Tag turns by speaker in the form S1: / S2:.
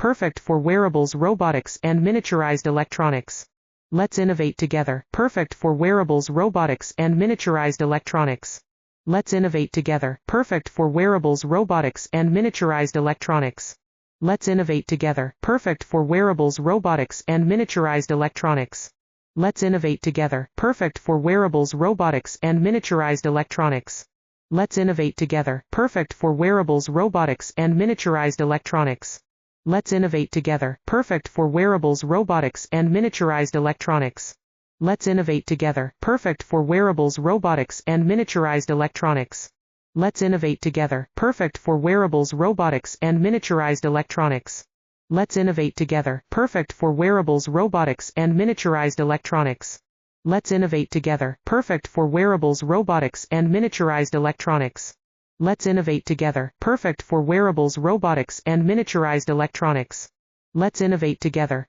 S1: perfect for wearables, robotics, and miniaturized electronics. Let's innovate together, perfect for wearables, robotics, and miniaturized electronics. Let's innovate together, perfect for wearables, robotics, and miniaturized electronics. Let's innovate together, perfect for wearables, robotics, and miniaturized electronics. Let's innovate together, perfect for wearables, robotics, and miniaturized electronics. Let's innovate together, perfect for wearables, robotics, and miniaturized electronics. Let's innovate together, perfect for wearables, robotics, and miniaturized electronics. Let's innovate together, perfect for wearables, robotics, and miniaturized electronics. Let's innovate together, perfect for wearables, robotics, and miniaturized electronics. Let's innovate together, perfect for wearables, robotics, and miniaturized electronics. Let's innovate together, perfect for wearables, robotics, and miniaturized electronics. Let's innovate together, perfect for wearables, robotics, and miniaturized electronics. Let's innovate together,